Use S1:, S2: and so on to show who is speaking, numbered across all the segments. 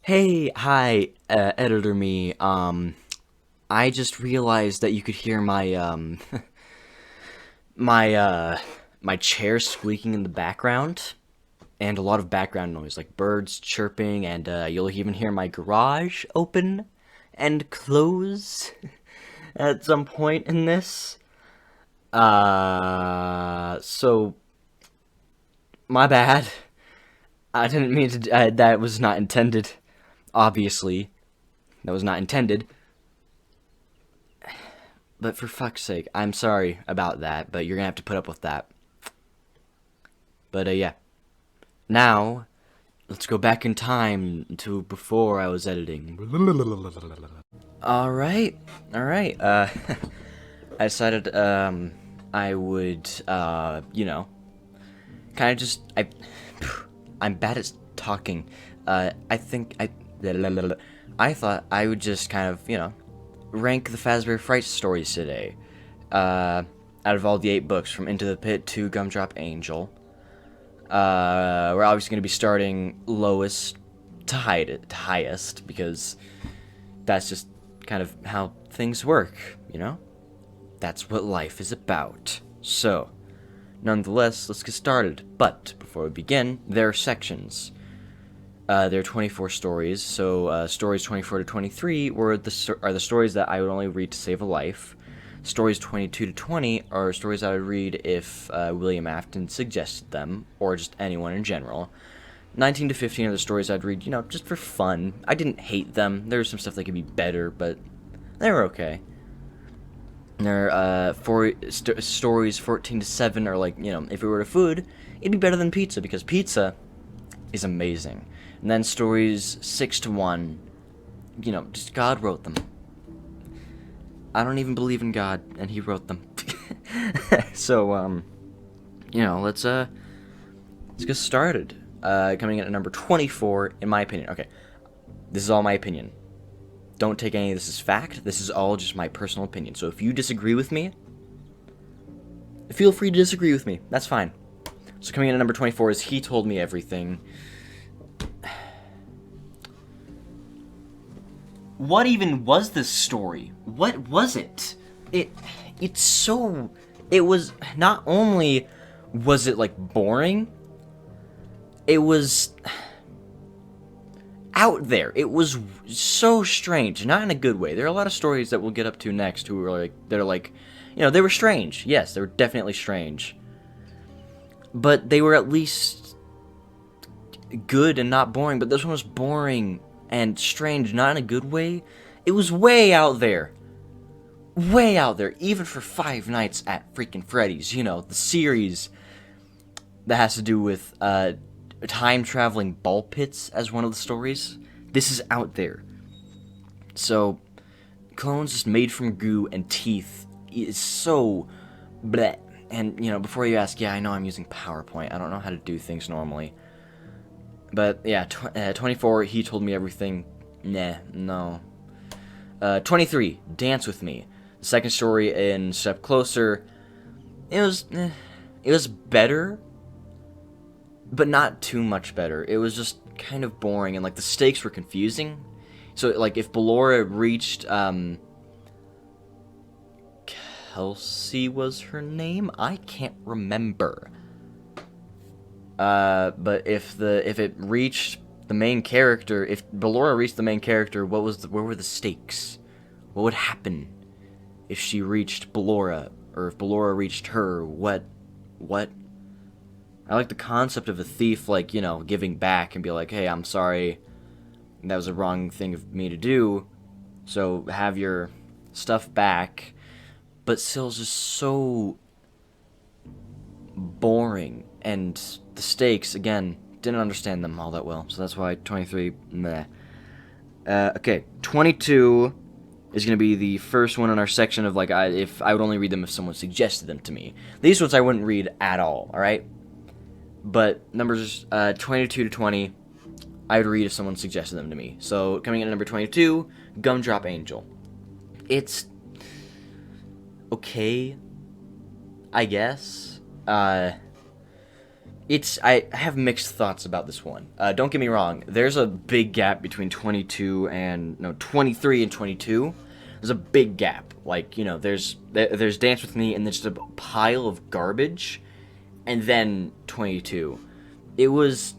S1: Hey, hi, editor me. I just realized that you could hear my my my chair squeaking in the background and a lot of background noise like birds chirping and you'll even hear my garage open and close at some point in this. So my bad. I didn't mean to that was not intended. Obviously, that was not intended. But for fuck's sake, I'm sorry about that, but you're gonna have to put up with that. But yeah. Now, let's go back in time to before I was editing. Alright, alright. I decided, I would, kind of just, I'm bad at talking. I think, I thought I would just kind of, rank the Fazbear Fright stories today. Out of all the 8 books, from Into the Pit to Gumdrop Angel. We're obviously going to be starting lowest to highest, because that's just kind of how things work, you know? That's what life is about. So, nonetheless, let's get started. But, before we begin, there are sections. There are 24 stories, so stories 24 to 23 are the stories that I would only read to save a life. Stories 22 to 20 are stories I would read if William Afton suggested them, or just anyone in general. 19 to 15 are the stories I'd read, just for fun. I didn't hate them. There was some stuff that could be better, but they were okay. And there are stories 14 to 7 are like, if it were to food, it'd be better than pizza, because pizza is amazing. And then stories 6 to 1, just God wrote them. I don't even believe in God, and he wrote them. So, let's get started. Coming in at number 24, in my opinion. Okay, this is all my opinion. Don't take any of this as fact. This is all just my personal opinion. So if you disagree with me, feel free to disagree with me. That's fine. So coming in at number 24 is He Told Me Everything. What even was this story? What was it? It was not only was it like boring, it was out there. It was so strange, not in a good way. There are a lot of stories that we'll get up to next who are like, they were strange. Yes, they were definitely strange. But they were at least good and not boring, but this one was boring and strange, not in a good way. It was way out there. Way out there, even for Five Nights at freaking Freddy's, the series that has to do with time-traveling ball pits as one of the stories. This is out there. So, clones just made from goo and teeth is so bleh. And, before you ask, yeah, I know I'm using PowerPoint. I don't know how to do things normally. But, yeah, 24, He Told Me Everything. Nah, no. 23, Dance With Me. The second story in Step Closer. It was better, but not too much better. It was just kind of boring, and, like, the stakes were confusing. So, like, if Ballora reached, Kelsey was her name? I can't remember. But if it reached the main character, if Ballora reached the main character, what were the stakes? What would happen if she reached Ballora, or if Ballora reached her? What? I like the concept of a thief, like, giving back and be like, hey, I'm sorry, that was a wrong thing of me to do, so have your stuff back. But Sill's just so boring, and the stakes, again, didn't understand them all that well, so that's why 23, meh. Okay, 22 is going to be the first one in our section of, like, if I would only read them if someone suggested them to me. These ones I wouldn't read at all, alright? But numbers 22 to 20, I would read if someone suggested them to me. So, coming in at number 22, Gumdrop Angel. It's okay, I guess. I have mixed thoughts about this one. Don't get me wrong. There's a big gap between 23 and 22. There's a big gap. Like, you know, there's Dance With Me and there's just a pile of garbage, and then 22. It was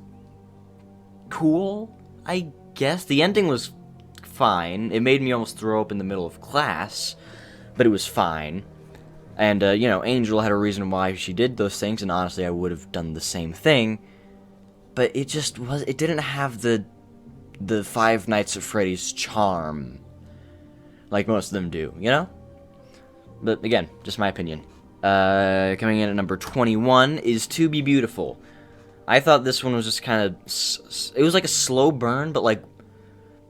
S1: cool, I guess. The ending was fine. It made me almost throw up in the middle of class, but it was fine. And, you know, Angel had a reason why she did those things, and honestly, I would have done the same thing. But it just it didn't have the Five Nights at Freddy's charm, like most of them do, you know? But, again, just my opinion. Coming in at number 21 is To Be Beautiful. I thought this one was just kind of, it was like a slow burn, but, like,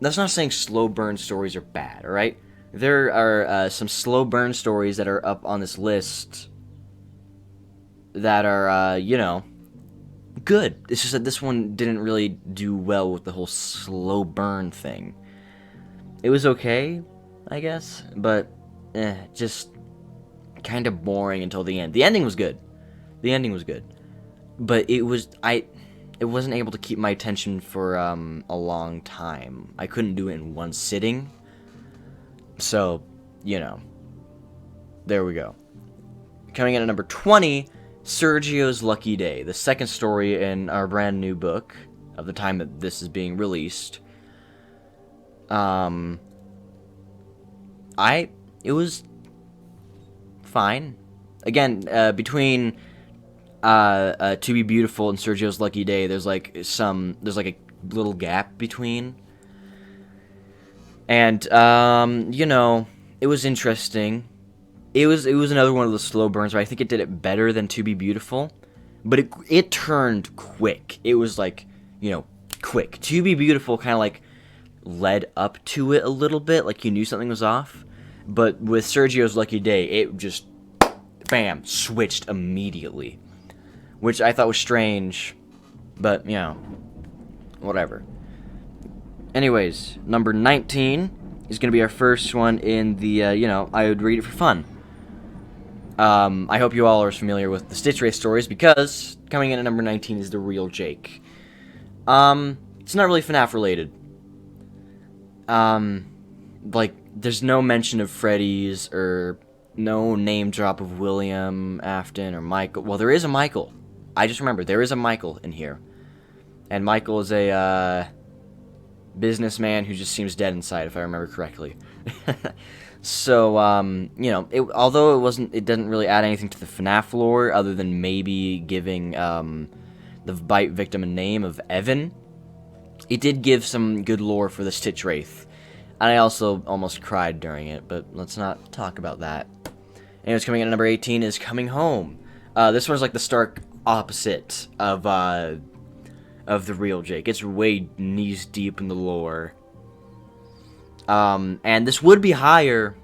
S1: that's not saying slow burn stories are bad, alright? There are some slow burn stories that are up on this list that are, you know, good. It's just that this one didn't really do well with the whole slow burn thing. It was okay, I guess, but just kind of boring until the end. The ending was good. But it wasn't able to keep my attention for a long time. I couldn't do it in one sitting. So, you know, there we go. Coming in at number 20, Sergio's Lucky Day, the second story in our brand new book of the time that this is being released. It was fine. Again, between To Be Beautiful and Sergio's Lucky Day, there's like a little gap between. And, you know, it was interesting. It was another one of the slow burns, but I think it did it better than To Be Beautiful. But it turned quick. It was like, you know, quick. To Be Beautiful kind of like led up to it a little bit, like you knew something was off. But with Sergio's Lucky Day, it just, bam, switched immediately. Which I thought was strange, but, you know, whatever. Anyways, number 19 is going to be our first one in the, you know, I would read it for fun. I hope you all are familiar with the Stitch Race stories, because coming in at number 19 is The Real Jake. It's not really FNAF related. Like, there's no mention of Freddy's, or no name drop of William Afton, or Michael. Well, there is a Michael. I just remembered, there is a Michael in here. And Michael is a, businessman who just seems dead inside, if I remember correctly. So, you know, although it doesn't really add anything to the FNAF lore, other than maybe giving, the bite victim a name of Evan, it did give some good lore for the Stitch Wraith. And I also almost cried during it, but let's not talk about that. Anyways, coming in at number 18 is Coming Home. This one's like the stark opposite of The Real Jake. It's way knees deep in the lore. And this would be higher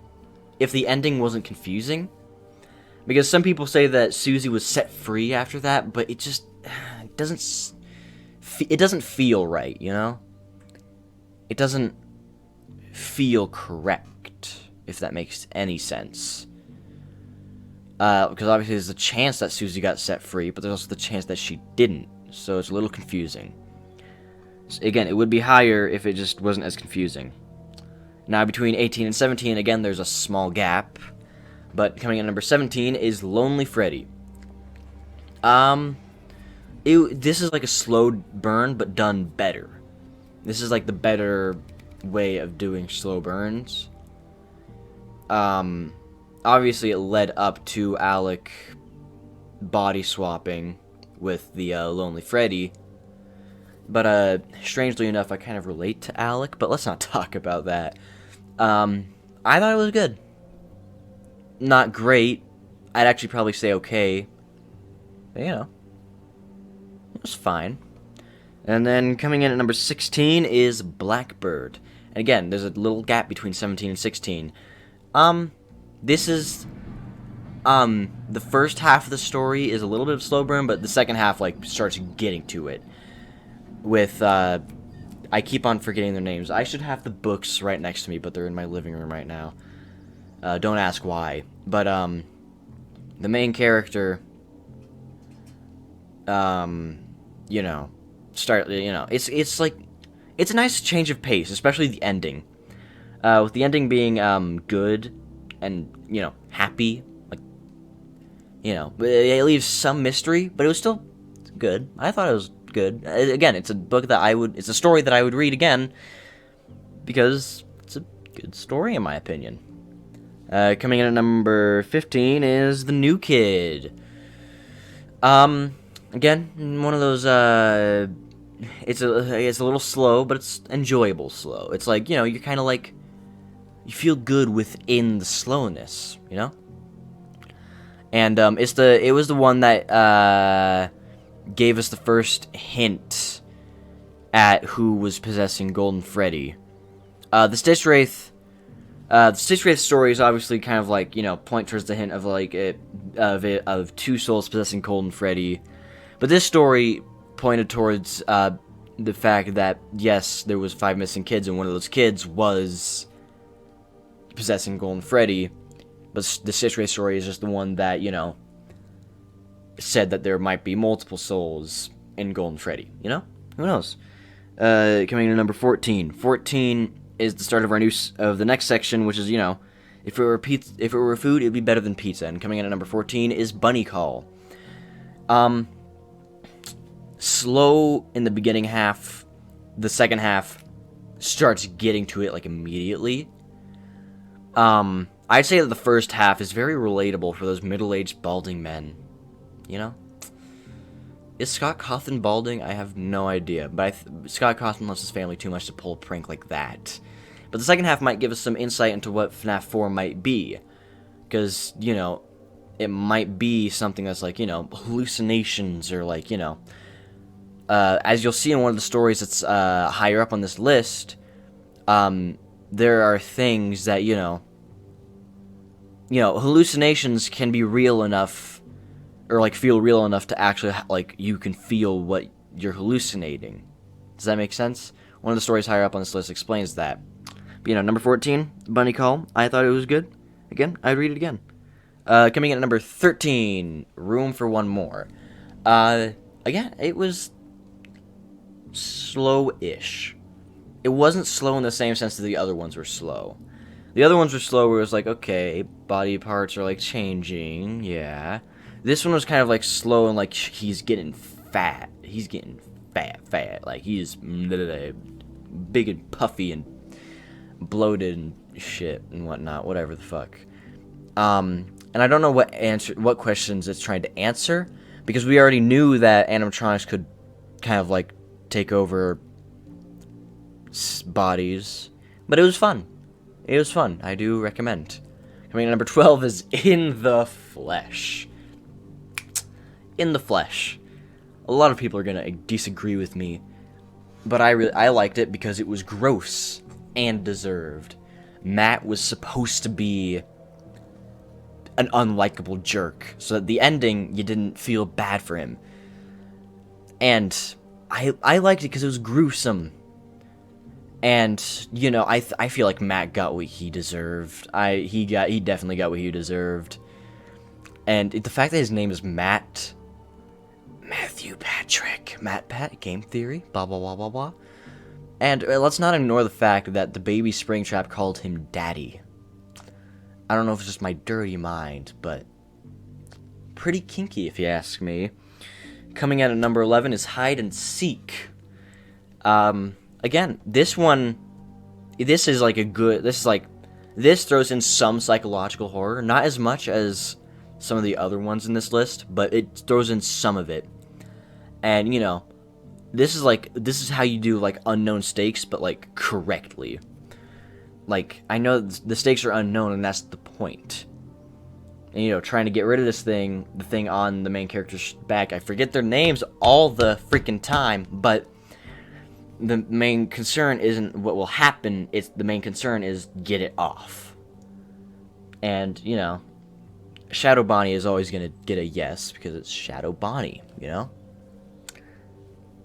S1: if the ending wasn't confusing. Because some people say that Susie was set free after that, but it just doesn't feel right, you know? It doesn't feel correct, if that makes any sense. Because obviously there's a chance that Susie got set free, but there's also the chance that she didn't. So it's a little confusing. So again, it would be higher if it just wasn't as confusing. Now, between 18 and 17, again, there's a small gap. But coming in at number 17 is Lonely Freddy. This is like a slow burn, but done better. This is like the better way of doing slow burns. Obviously, it led up to Alec body swapping with the Lonely Freddy. But, strangely enough, I kind of relate to Alec, but let's not talk about that. I thought it was good. Not great. I'd actually probably say okay. But, you know, it was fine. And then coming in at number 16 is Blackbird. And again, there's a little gap between 17 and 16. This is, the first half of the story is a little bit of slow burn, but the second half, like, starts getting to it. With, I keep on forgetting their names. I should have the books right next to me, but they're in my living room right now. Don't ask why. But, the main character, you know, start, it's like, it's a nice change of pace, especially the ending. With the ending being, good and, happy, like, it leaves some mystery, but it was still good. I thought it was good. Again, it's a book that it's a story that I would read again, because it's a good story, in my opinion. Coming in at number 15 is The New Kid. Again, one of those, it's a little slow, but it's enjoyable slow. It's like, you're kind of like, you feel good within the slowness, And, it was the one that, gave us the first hint at who was possessing Golden Freddy. The Stitch Wraith story is obviously kind of like, point towards the hint of like of two souls possessing Golden Freddy, but this story pointed towards the fact that yes, there was 5 missing kids, and one of those kids was possessing Golden Freddy, but the Stitch Wraith story is just the one that said that there might be multiple souls in Golden Freddy. Who knows? Coming to number 14. 14 is the start of of the next section, which is if it were food, it'd be better than pizza. And coming in at number 14 is Bunny Call. Slow in the beginning half, the second half starts getting to it like immediately. I'd say that the first half is very relatable for those middle-aged balding men. Is Scott Cawthon balding? I have no idea, but Scott Cawthon loves his family too much to pull a prank like that. But the second half might give us some insight into what FNAF 4 might be, because, it might be something that's like, hallucinations, or like, as you'll see in one of the stories that's higher up on this list, there are things that, hallucinations can be real enough, or like feel real enough to actually like you can feel what you're hallucinating. Does that make sense? One of the stories higher up on this list explains that. But, number 14, Bunny Call. I thought it was good. Again, I'd read it again. Coming in at number 13, Room for One More. Again, it was slow-ish. It wasn't slow in the same sense that the other ones were slow. The other ones were slow where it was like, okay, body parts are like changing, yeah. This one was kind of like slow and like he's getting fat. He's getting fat. Like he's big and puffy and bloated and shit and whatnot. Whatever the fuck. And I don't know what questions it's trying to answer, because we already knew that animatronics could kind of like take over bodies. But it was fun. It was fun. I do recommend. Coming in at number 12 is In the Flesh. In the Flesh. A lot of people are gonna disagree with me, but I liked it because it was gross and deserved. Matt was supposed to be an unlikable jerk, so at the ending you didn't feel bad for him. And I liked it because it was gruesome. And I feel like Matt got what he deserved. He definitely got what he deserved. And the fact that his name is Matthew Patrick, Matt Pat, game theory, blah blah blah blah blah. And let's not ignore the fact that the baby Springtrap called him Daddy. I don't know if it's just my dirty mind, but pretty kinky if you ask me. Coming in at number 11 is Hide and Seek. Again, this throws in some psychological horror, not as much as some of the other ones in this list, but it throws in some of it. And this is how you do like unknown stakes, but like correctly. Like, I know the stakes are unknown, and that's the point. And trying to get rid of the thing on the main character's back. I forget their names all the freaking time, but the main concern isn't what will happen, the main concern is get it off. And, Shadow Bonnie is always going to get a yes, because it's Shadow Bonnie,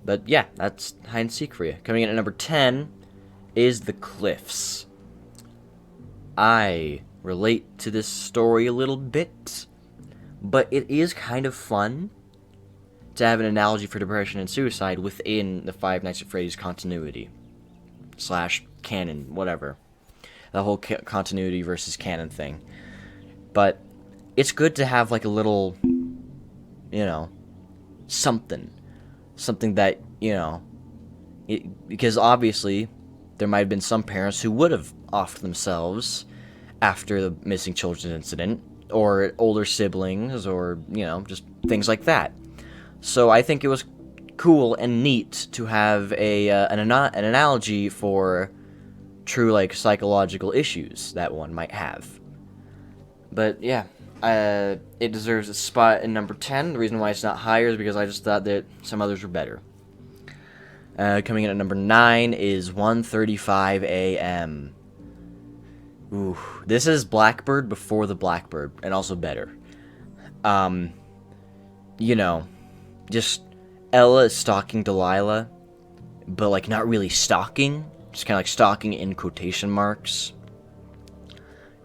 S1: But yeah, that's Hide and Seek for you. Coming in at number 10 is The Cliffs. I relate to this story a little bit, but it is kind of fun, to have an analogy for depression and suicide within the Five Nights at Freddy's continuity / canon, whatever. The whole continuity versus canon thing. But it's good to have like a little, something that, because obviously there might have been some parents who would have offed themselves after the missing children incident, or older siblings, or, just things like that. So I think it was cool and neat to have an analogy for true, like, psychological issues that one might have. But, yeah, it deserves a spot in number 10. The reason why it's not higher is because I just thought that some others were better. Coming in at number 9 is 1:35 a.m. Ooh, this is Blackbird before the Blackbird, and also better. Just Ella is stalking Delilah, but, like, not really stalking, just kind of like stalking in quotation marks.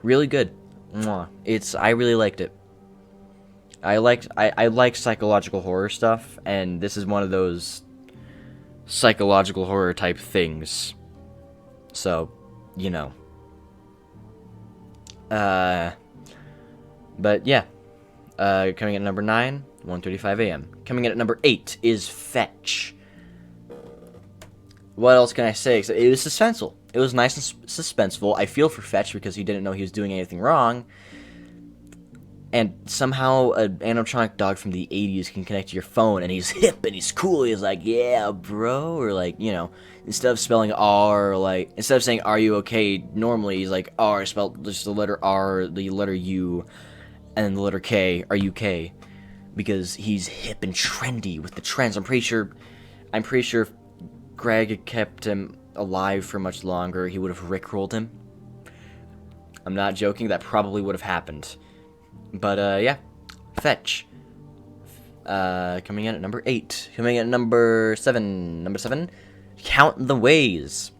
S1: Really good. I really liked it. I like psychological horror stuff, and this is one of those psychological horror type things. So, but yeah. Coming in at number 9, 1:35 a.m. Coming in at number 8 is Fetch. What else can I say? It was suspenseful. It was nice and suspenseful. I feel for Fetch because he didn't know he was doing anything wrong. And somehow an animatronic dog from the 80s can connect to your phone, and he's hip and he's cool. He's like, yeah, bro. Or like, instead of spelling R, like, instead of saying, are you okay, normally he's like, R, spelled just the letter R, the letter U, and then the letter K, are you K? Because he's hip and trendy with the trends. I'm pretty sure if Greg had kept him alive for much longer, he would have rickrolled him. I'm not joking, that probably would have happened. But, yeah. Fetch. Coming in at number 8. Coming in at number 7. Number 7, Count the Ways.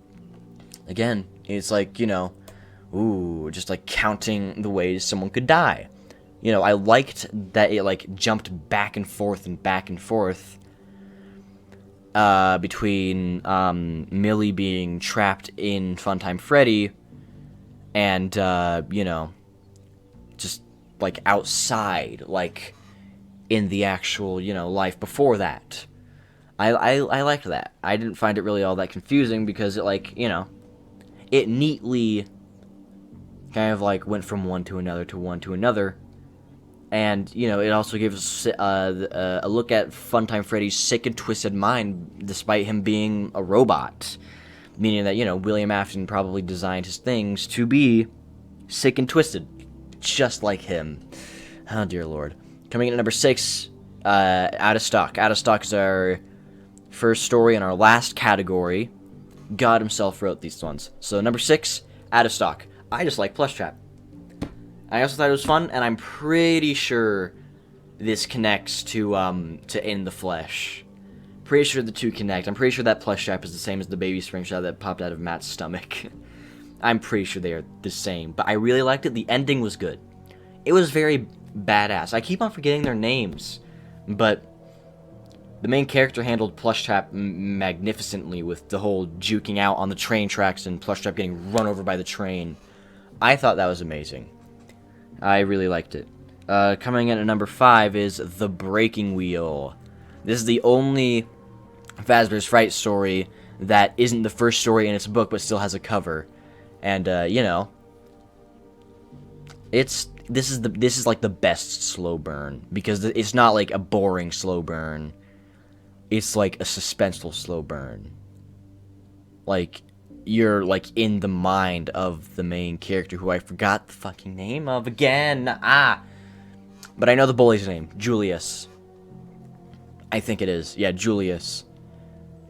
S1: Again, it's like, just like counting the ways someone could die. I liked that it, like, jumped back and forth between Millie being trapped in Funtime Freddy and, just, like, outside, like, in the actual, life before that. I liked that. I didn't find it really all that confusing because it, like, it neatly kind of, like, went from one to another. And, it also gives us a look at Funtime Freddy's sick and twisted mind, despite him being a robot. Meaning that, William Afton probably designed his things to be sick and twisted, just like him. Oh, dear Lord. Coming in at number 6, Out of Stock. Out of Stock is our first story in our last category. God himself wrote these ones. So, number 6, Out of Stock. I just like Plush Trap. I also thought it was fun, and I'm pretty sure this connects to In the Flesh. Pretty sure the two connect. I'm pretty sure that plush trap is the same as the baby spring shot that popped out of Matt's stomach. I'm pretty sure they are the same, but I really liked it. The ending was good. It was very badass. I keep on forgetting their names, but the main character handled Plush Trap magnificently with the whole juking out on the train tracks and Plush Trap getting run over by the train. I thought that was amazing. I really liked it. Coming in at number 5 is The Breaking Wheel. This is the only Fazbear's Fright story that isn't the first story in its book but still has a cover. And, this is like the best slow burn, because it's not like a boring slow burn. It's like a suspenseful slow burn. Like, you're like in the mind of the main character, who I forgot the fucking name of again. But I know the bully's name, Julius. I think it is. Yeah, Julius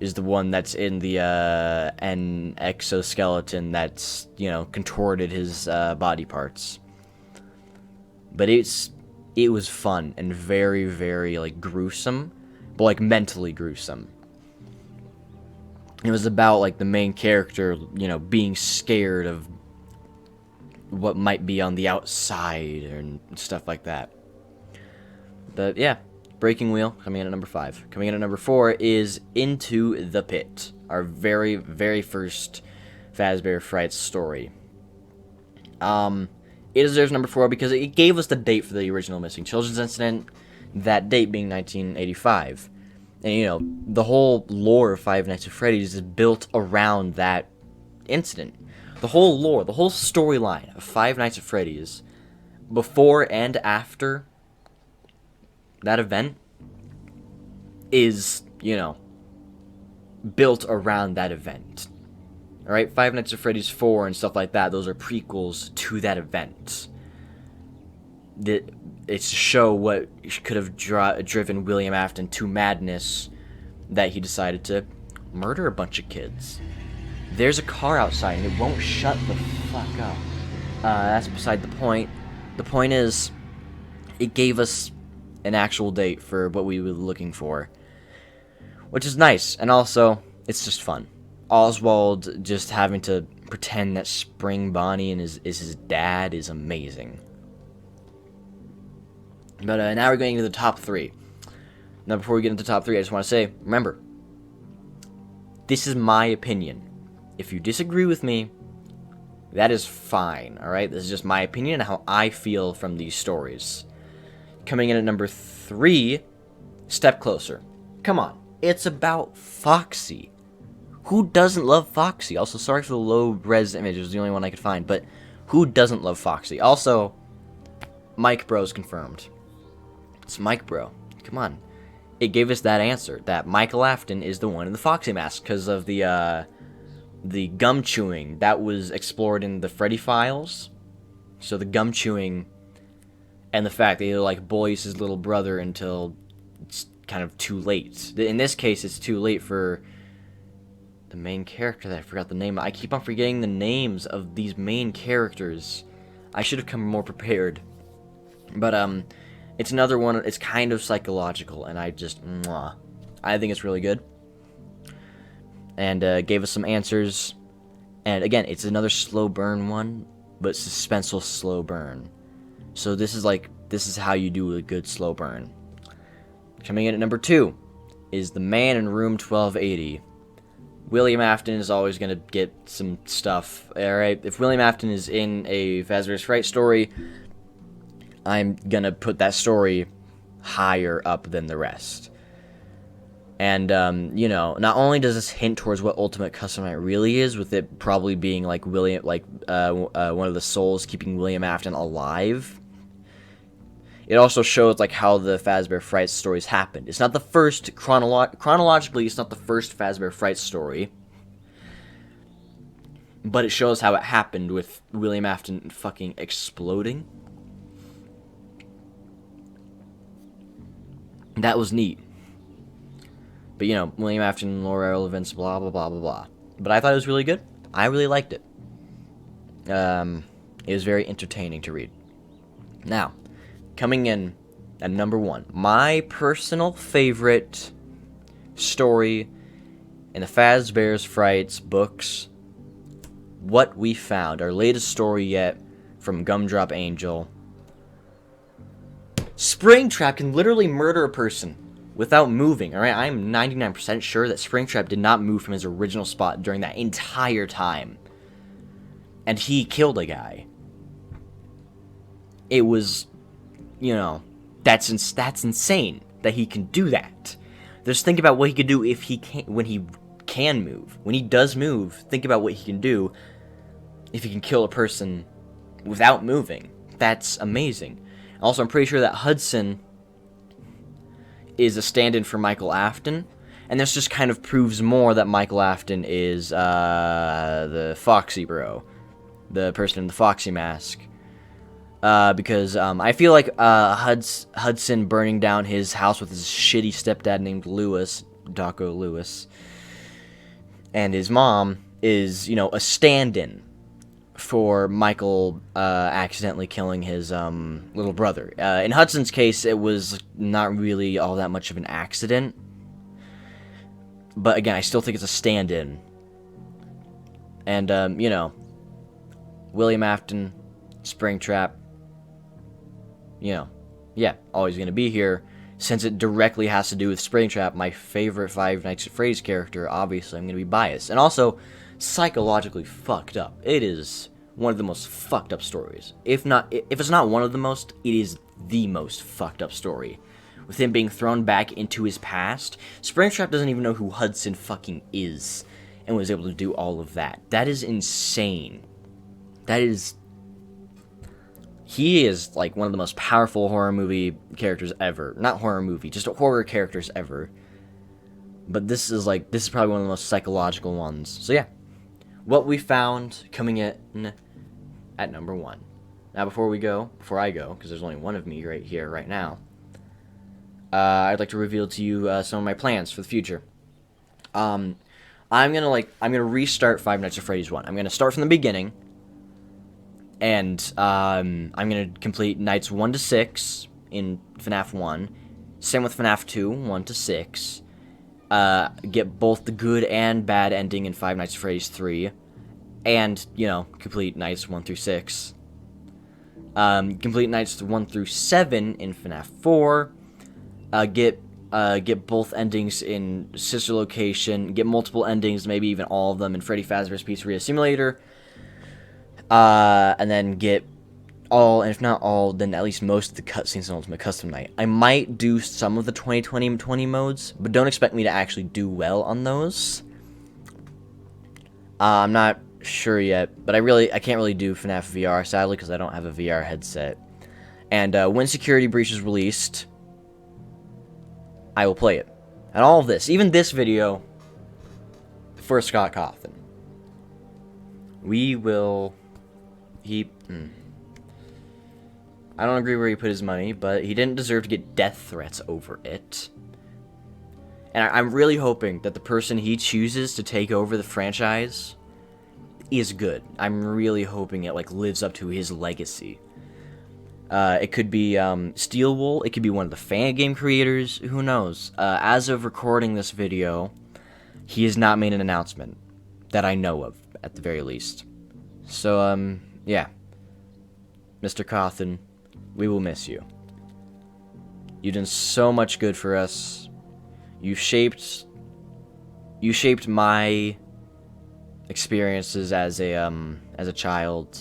S1: is the one that's in the an exoskeleton that's, contorted his body parts. But it was fun and very, very, like, gruesome, but, like, mentally gruesome. It was about, like, the main character, being scared of what might be on the outside and stuff like that. But, yeah, Breaking Wheel, coming in at number 5. Coming in at number 4 is Into the Pit, our very, very first Fazbear Fright story. It deserves number 4 because it gave us the date for the original missing children's incident, that date being 1985. And, you know, the whole lore of Five Nights at Freddy's is built around that incident. The whole lore, the whole storyline of Five Nights at Freddy's, before and after that event, is, you know, built around that event. Alright, Five Nights at Freddy's 4 and stuff like that, those are prequels to that event. It's to show what could have driven William Afton to madness, that he decided to murder a bunch of kids. There's a car outside and it won't shut the fuck up. That's beside the point. The point is, it gave us an actual date for what we were looking for, which is nice, and also, it's just fun. Oswald just having to pretend that Spring Bonnie is his dad is amazing. But now we're going into the top 3. Now, before we get into the top 3, I just want to say, remember, this is my opinion. If you disagree with me, that is fine, alright? This is just my opinion and how I feel from these stories. Coming in at number 3, Step Closer. Come on, it's about Foxy. Who doesn't love Foxy? Also, sorry for the low-res image, it was the only one I could find, but who doesn't love Foxy? Also, Mike Bro's confirmed. It's Mike Bro. Come on. It gave us that answer, that Michael Afton is the one in the Foxy mask, because of the gum chewing that was explored in the Freddy Files. So the gum chewing and the fact that he like bullies his little brother until it's kind of too late. In this case, it's too late for the main character that I forgot the name. I keep on forgetting the names of these main characters. I should have come more prepared. But it's another one. It's kind of psychological, and I think it's really good. And gave us some answers. And again, it's another slow burn one, but suspenseful slow burn. So this is how you do a good slow burn. Coming in at number 2 is The Man in Room 1280. William Afton is always going to get some stuff. Alright, if William Afton is in a Fazbear Fright story, I'm going to put that story higher up than the rest. And, you know, not only does this hint towards what Ultimate Custom Night really is, with it probably being like one of the souls keeping William Afton alive, it also shows like how the Fazbear Fright stories happened. It's not the first, chronologically, it's not the first Fazbear Fright story, but it shows how it happened with William Afton fucking exploding. That was neat. But, you know, William Afton, lore relevance, blah, blah, blah, blah, blah. But I thought it was really good. I really liked it. It was very entertaining to read. Now, coming in at number 1, my personal favorite story in the Fazbear's Frights books, What We Found, our latest story yet from Gumdrop Angel. Springtrap can literally murder a person without moving, alright? I'm 99% sure that Springtrap did not move from his original spot during that entire time. And he killed a guy. It was, you know, that's insane that he can do that. Just think about what he could do if he can, when he can move. When he does move, think about what he can do if he can kill a person without moving. That's amazing. Also, I'm pretty sure that Hudson is a stand-in for Michael Afton, and this just kind of proves more that Michael Afton is the Foxy Bro, the person in the Foxy mask. Because I feel like Hudson burning down his house with his shitty stepdad named Lewis, Daco Lewis, and his mom is, you know, a stand-in for Michael accidentally killing his little brother. In Hudson's case, it was not really all that much of an accident. But again, I still think it's a stand-in. And, you know, William Afton, Springtrap, you know, yeah, always going to be here. since it directly has to do with Springtrap, my favorite Five Nights at Freddy's character, obviously I'm going to be biased. And also, psychologically fucked up. It is one of the most fucked up stories. If it's not one of the most, it is the most fucked up story. With him being thrown back into his past, Springtrap doesn't even know who Hudson fucking is, and was able to do all of that. That is insane. He is, like, one of the most powerful horror movie characters ever. Not horror movie, just horror characters ever. But this is probably one of the most psychological ones. So yeah, what we found coming in at number 1. Now before I go, because there's only one of me right here, right now, I'd like to reveal to you some of my plans for the future. I'm gonna restart Five Nights at Freddy's 1. I'm gonna start from the beginning. And I'm going to complete nights 1 to 6 in FNAF 1. Same with FNAF 2, 1 to 6. Get both the good and bad ending in Five Nights at Freddy's 3. And, complete nights 1 through 6. Complete nights 1 through 7 in FNAF 4. Get both endings in Sister Location. Get multiple endings, maybe even all of them in Freddy Fazbear's Pizzeria Simulator. And then get all, and if not all, then at least most of the cutscenes in Ultimate Custom Night. I might do some of the 20/20 modes, but don't expect me to actually do well on those. I'm not sure yet, but I can't really do FNAF VR, sadly, because I don't have a VR headset. And when Security Breach is released, I will play it. And all of this, even this video, for Scott Cawthon. I don't agree where he put his money, but he didn't deserve to get death threats over it. And I'm really hoping that the person he chooses to take over the franchise is good. I'm really hoping it, lives up to his legacy. It could be Steelwool. It could be one of the fan game creators. Who knows? As of recording this video, he has not made an announcement that I know of, at the very least. So, yeah. Mr. Cawthon, we will miss you. You've done so much good for us. You shaped my experiences as a child,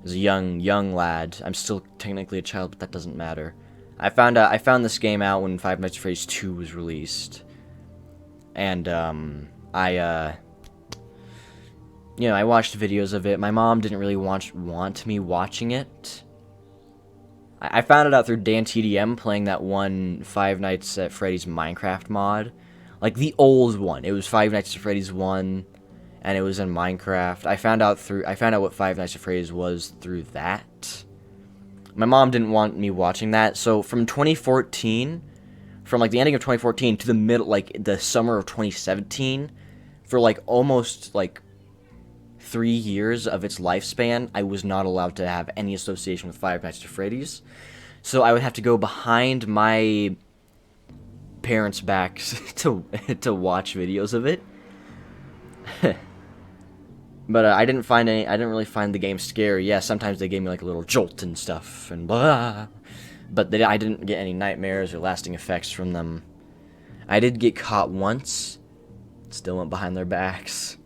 S1: as a young lad. I'm still technically a child, but that doesn't matter. I found this game out when Five Nights at Freddy's 2 was released, and I watched videos of it. My mom didn't really want me watching it. I found it out through Dan TDM playing that one Five Nights at Freddy's Minecraft mod. Like, the old one. It was Five Nights at Freddy's 1, and it was in Minecraft. I found out what Five Nights at Freddy's was through that. My mom didn't want me watching that, so from 2014, from, the ending of 2014 to the middle, the summer of 2017, for, almost, 3 years of its lifespan, I was not allowed to have any association with Five Nights at Freddy's. So I would have to go behind my parents' backs to watch videos of it. But I didn't really find the game scary. Yeah, sometimes they gave me a little jolt and stuff and blah. But I didn't get any nightmares or lasting effects from them. I did get caught once. Still went behind their backs.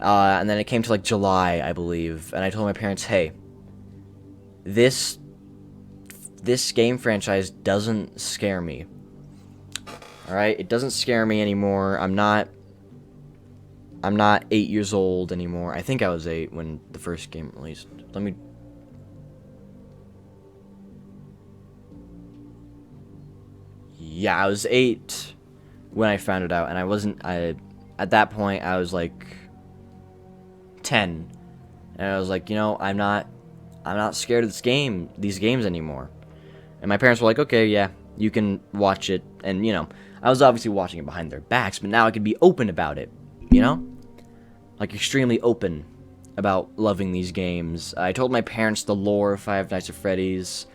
S1: And then it came to July, I believe, and I told my parents, hey, this game franchise doesn't scare me. Alright? It doesn't scare me anymore. I'm not 8 years old anymore. I think I was 8 when the first game released. Yeah, I was 8 when I found it out, and at that point, I was 10, and I was I'm not scared of these games anymore. And my parents were like, okay, yeah, you can watch it. And I was obviously watching it behind their backs, but now I could be open about it, extremely open about loving these games. I told my parents the lore of Five Nights at Freddy's,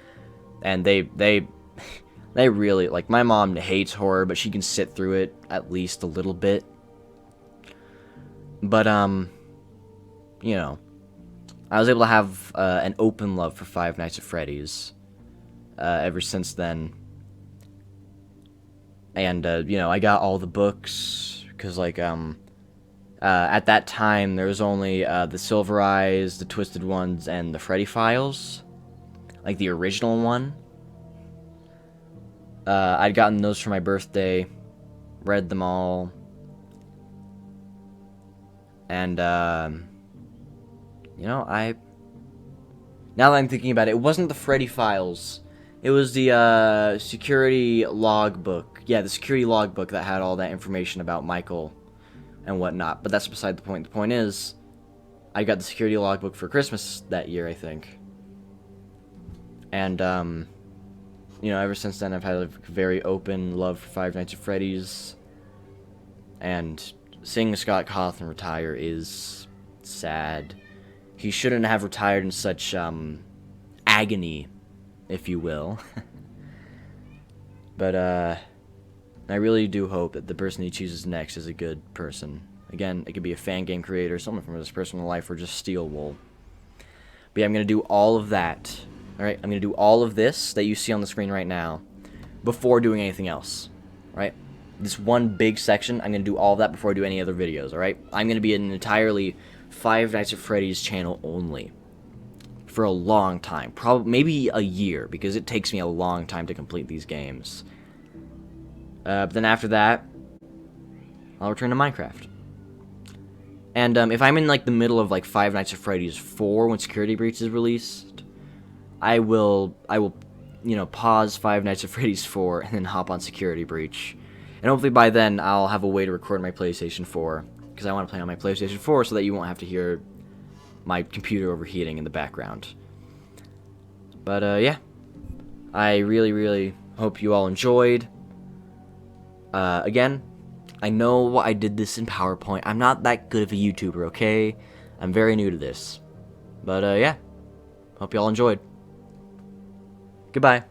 S1: and they really, my mom hates horror, but she can sit through it at least a little bit. But I was able to have an open love for Five Nights at Freddy's ever since then. And, you know, I got all the books, because, like, at that time, there was only, the Silver Eyes, the Twisted Ones, and the Freddy Files. Like, the original one. I'd gotten those for my birthday, read them all, and, you know, now that I'm thinking about it, it wasn't the Freddy Files. It was the, security logbook. Yeah, the security logbook that had all that information about Michael and whatnot. But that's beside the point. The point is, I got the security logbook for Christmas that year, I think. And, you know, ever since then, I've had a very open love for Five Nights at Freddy's. And seeing Scott Cawthon retire is sad. He shouldn't have retired in such, agony, if you will. But, I really do hope that the person he chooses next is a good person. Again, it could be a fan game creator, someone from his personal life, or just Steel Wool. But yeah, I'm going to do all of that. Alright, I'm going to do all of this that you see on the screen right now before doing anything else. Right? This one big section, I'm going to do all of that before I do any other videos, alright? I'm going to be an entirely Five Nights at Freddy's channel only. For a long time. Probably, maybe a year, because it takes me a long time to complete these games. But then after that, I'll return to Minecraft. And if I'm in like the middle of like Five Nights at Freddy's 4 when Security Breach is released, I will, you know, pause Five Nights at Freddy's 4 and then hop on Security Breach. And hopefully by then I'll have a way to record my PlayStation 4, because I want to play on my PlayStation 4 so that you won't have to hear my computer overheating in the background. But yeah, I really hope you all enjoyed. Again, I know I did this in PowerPoint. I'm not that good of a YouTuber, okay? I'm very new to this. But yeah, hope you all enjoyed. Goodbye.